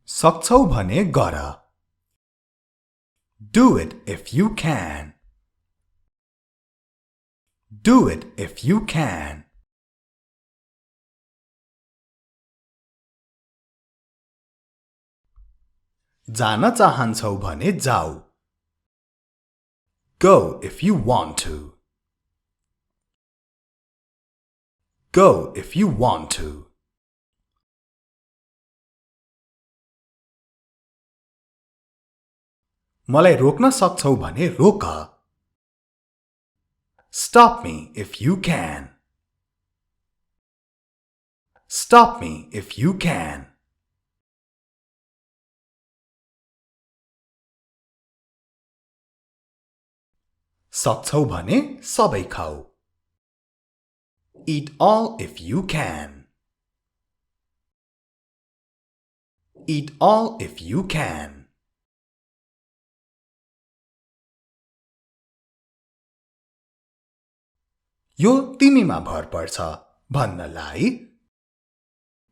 सक्छौ भने गर. Do it if you can. Do it if you can. जान चाहन्छौ भने जाऊ. Go if you want to. Go if you want to. मलाई रोक्न सक्छौ भने रोक. Stop me if you can. Stop me if you can. सक्छौ भने सबै खाऊ. Eat all if you can. Eat all if you can. यो तिमीमा भर पर्छ भन्नलाई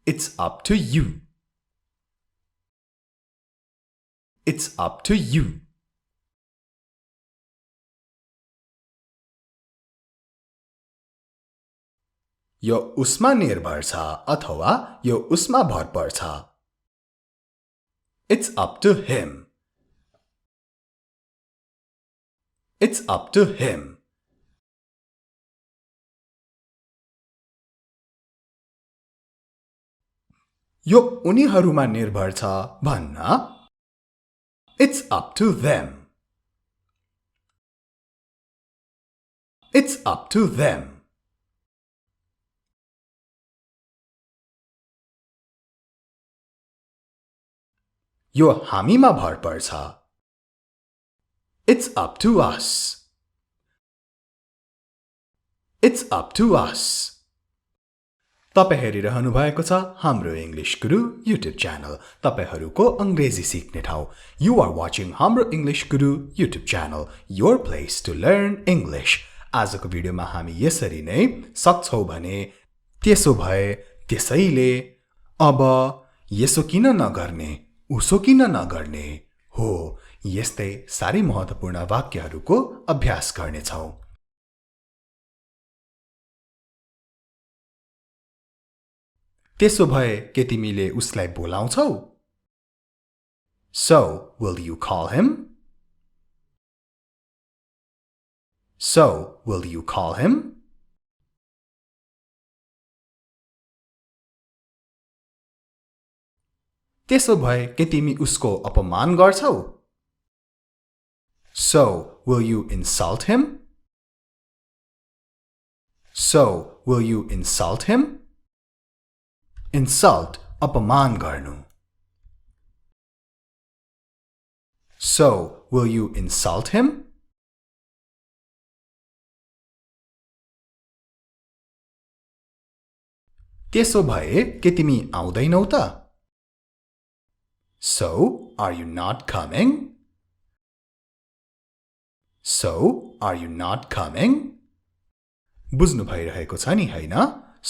It's up to you. It's up to you. यो उसमा निर्भर छ अथवा यो उसमा भर पर्छ. It's up to him. It's up to him. यो उनीहरुमा निर्भर छ भन्न It's up to them. It's up to them. यो हामीमा भर पर्छ. It's up to us. It's up to us. तपाई हेरिरहनु भएको छ हाम्रो इंग्लिश गुरु YouTube च्यानल. तपाईहरुको अंग्रेजी सिक्ने ठाउँ. You are watching Hamro English Guru YouTube channel, your place to learn English. आजको भिडियोमा हामी यसरी नै सक्छौ भने, त्यसो भए, त्यसैले, अब, यसो किन नगर्ने, उसो किन नगर्ने हो यस्तै सारै महत्त्वपूर्ण वाक्यहरुको अभ्यास गर्ने छौं. त्यसो भए के तिमीले उसलाई बोलाउँछौ? So, will you call him? So, will you call him? त्यसो भए के तिमी उसको अपमान गर्छौ? So, will you insult him? So, will you insult him? Insult, अपमान गर्नु. So, will you insult him? त्यसो भए के तिमी आउँदैनौ त? So, are you not coming? So, are you not coming? बुझ्नु भइरहेको छ नि हैन?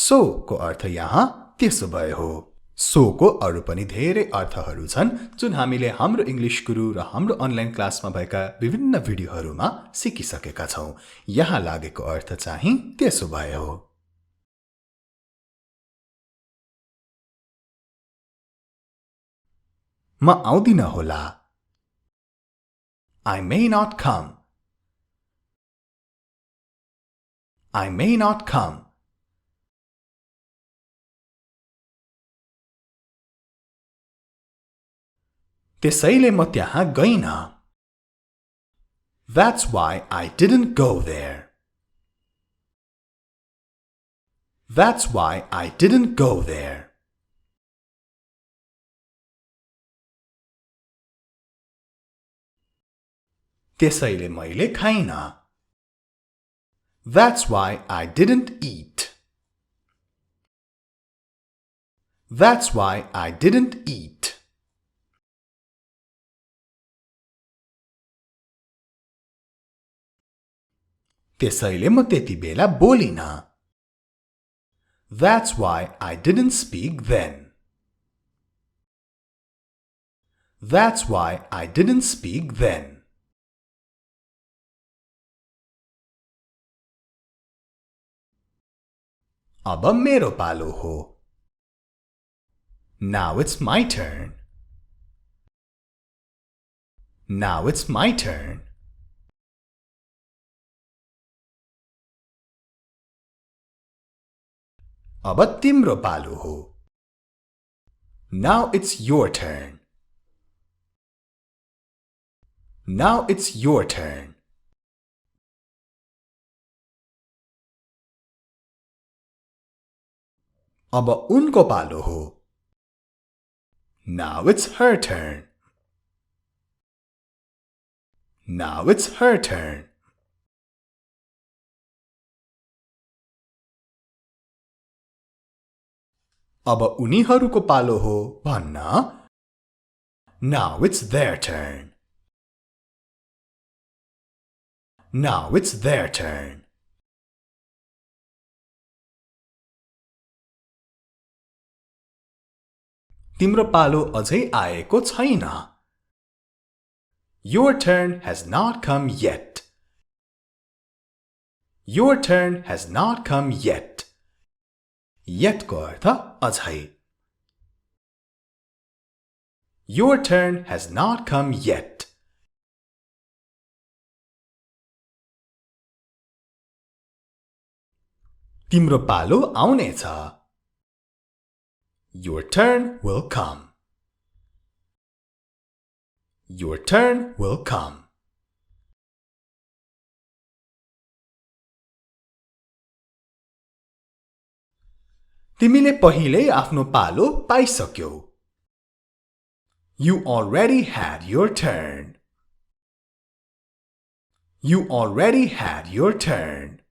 So को अर्थ यहाँ त्यसो भए हो. So को अरु पनि धेरै अर्थहरू छन् जुन हामीले हाम्रो इंग्लिश गुरु र हाम्रो अनलाइन क्लासमा भएका विभिन्न भिडियोहरुमा सिकिसकेका छौं. यहाँ लागेको अर्थ चाहिँ त्यसो भए हो. म आउँदिन होला. I may not come. I may not come. त्यसैले म त्यहाँ गइन. That's why I didn't go there. That's why I didn't go there. त्यसैले मैले खाइन. That's why I didn't eat. That's why I didn't eat. त्यसैले म त्यति बेला Boolean. That's why I didn't speak then. That's why I didn't speak then. अब मेरो पालो हो. Now it's my turn. Now it's my turn. अब तिम्रो पालो हो. Now it's your turn. Now it's your turn. अब उनको पालो हो. Now it's her turn. Now it's her turn. अब उनीहरूको पालो हो भन्न. Now it's their turn. Now it's their turn. तिम्रो पालो अझै आएको छैन. Your turn has not come yet. Your turn has not come yet. Yet को अर्थ अझै. Your turn has not come yet. तिम्रो पालो आउनेछ. Your turn will come. Your turn will come. तिमीले पहिल्यै आफ्नो पालो पाइसक्यौ. You already had your turn. You already had your turn.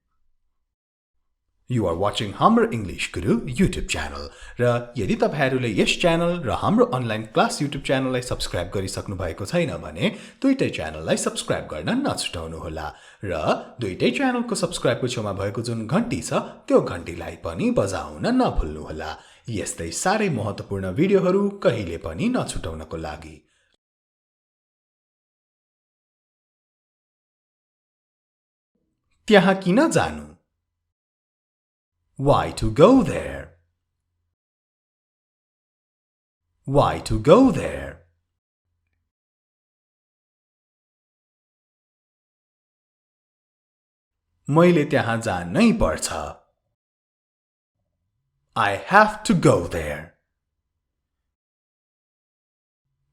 You are watching Hamro English Guru YouTube channel. र यदि तपाईहरुले यस च्यानल र हाम्रो अनलाइन क्लास YouTube च्यानललाई सब्स्क्राइब गरिसक्नु भएको छैन भने दुईटै च्यानललाई सब्स्क्राइब गर्न नछुटाउनु होला र दुईटै च्यानलको सब्स्क्राइबको छेउमा भएको जुन घण्टी छ त्यो घण्टीलाई पनि बजाउन नभुल्नु होला. यस्तै सारै महत्त्वपूर्ण भिडियोहरू कहिले पनि नछुटाउनको लागि. त्यहाँ किन जानु? Why to go there? Why to go there? मैले त्यहाँ जानै पर्छ. I have to go there.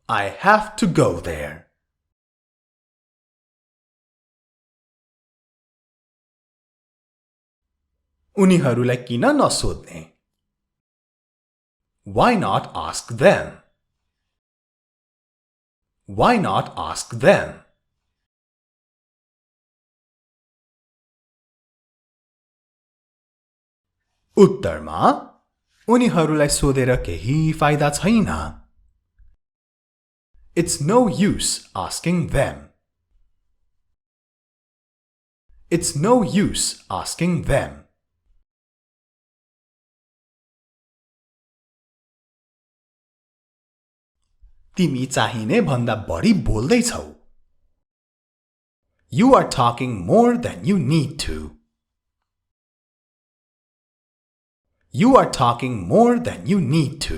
I have to go there. उनीहरूलाई किन नसोध्ने? Why not ask them? Why not ask them? उत्तरमा उनीहरूलाई सोधेर केही फाइदा छैन. It's no use asking them. It's no use asking them. तिमी चाहिने भन्दा बढी बोल्दै छौ. You are talking more than you need to. You are talking more than you need to.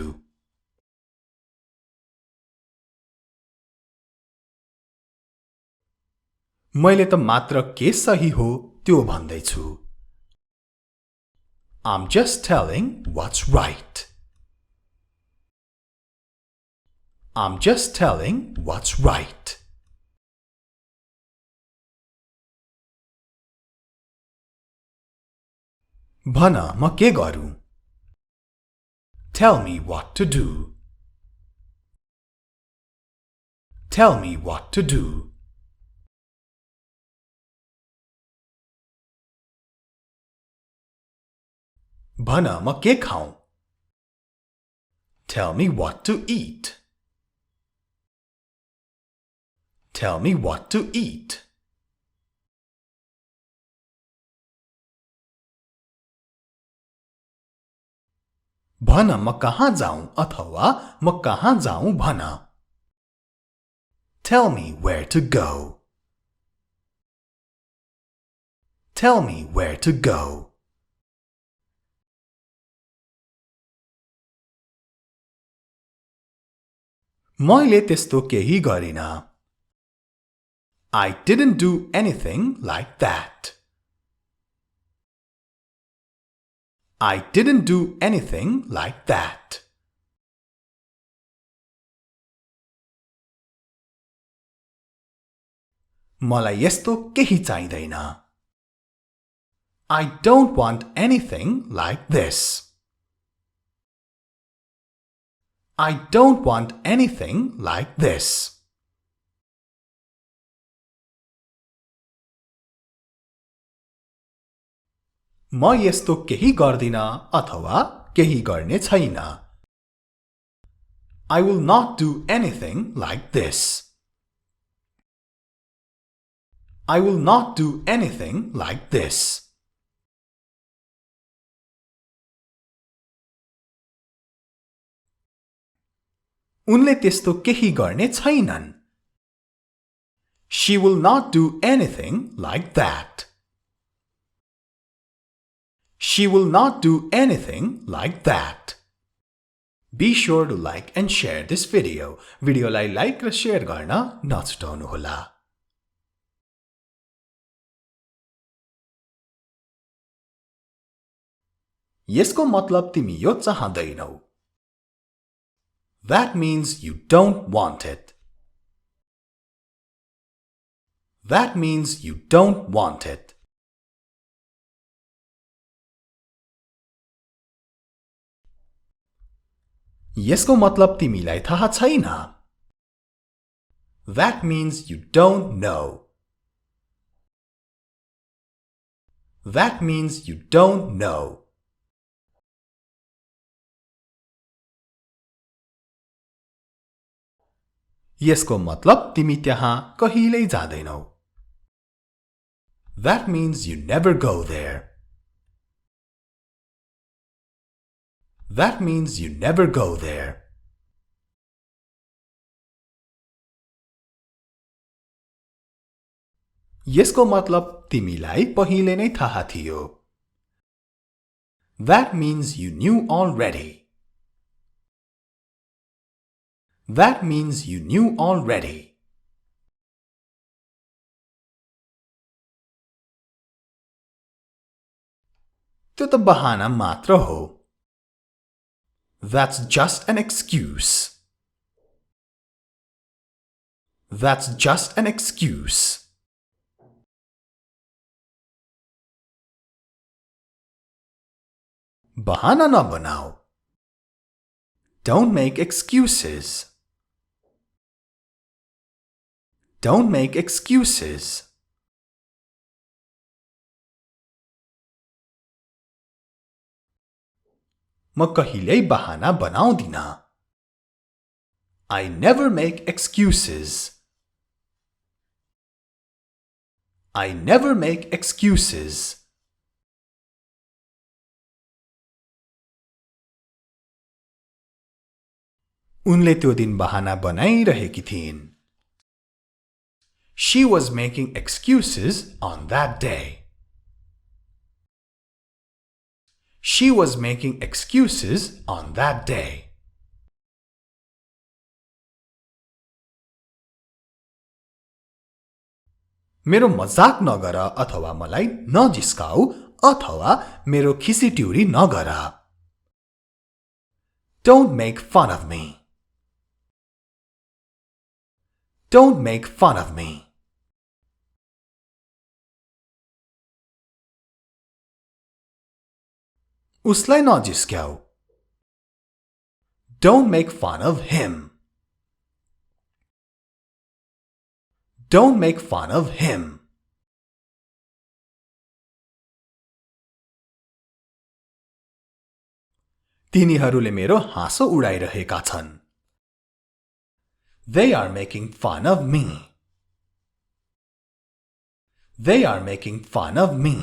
मैले त मात्र के सही हो त्यो भन्दै छु. I'm just telling what's right. I'm just telling what's right. भन म के गरौँ? Tell me what to do. Tell me what to do. भन म के खाऊँ? Tell me what to eat. Tell me what to eat. भन म कहाँ जाऊँ अथवा म कहाँ जाऊँ भन. Tell me where to go. Tell me where to go. मैले त्यस्तो केही गरिन. I didn't do anything like that. I didn't do anything like that. मलाई यस्तो केही चाहिँदैन. I don't want anything like this. I don't want anything like this. म यस्तो केही गर्दिन अथवा केही गर्ने छैन. I will not do anything like this. I will not do anything like this. उनले त्यस्तो केही गर्ने छैनन्. She will not do anything like that. She will not do anything like that. Be sure to like and share this video. भिडियोलाई like र share गर्न नछुटाउनुहोला. यसको मतलब तिमी यो चाहदैनौ. That means you don't want it. That means you don't want it. यसको मतलब तिमीलाई थाहा छैन. That means you don't know. That means you don't know. यसको मतलब तिमी त्यहाँ कहिल्यै जाँदैनौ. That means you never go there. That means you never go there. यसको मतलब तिमीलाई पहिले नै थाहा थियो. That means you knew already. That means you knew already. त्यो त बहाना मात्र हो. That's just an excuse. That's just an excuse. बहाना न बनाओ. Don't make excuses. Don't make excuses. म कहिल्यै बहाना बनाउँदिन. I never make excuses. I never make excuses. उनले त्यो दिन बहाना बनाइरहेकी थिइन्. She was making excuses on that day. She was making excuses on that day. मेरो मजाक नगर अथवा मलाई नजिस्काऊ अथवा मेरो खिसिट्युरी नगर. Don't make fun of me. Don't make fun of me. उसलाई नजिस्क्याऊ. Don't make fun of him. Don't make fun of him. तिनीहरूले मेरो हाँसो उडाइरहेका छन्. They are making fun of me. They are making fun of me.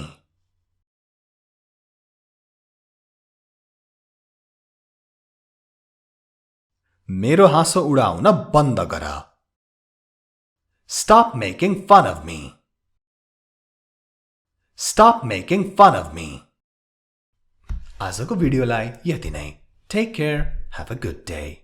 मेरो हाँसो उडाउन बन्द गर. Stop making fun of me. Stop making fun of me. आजको भिडियोलाई यति नै. Take care. Have a good day.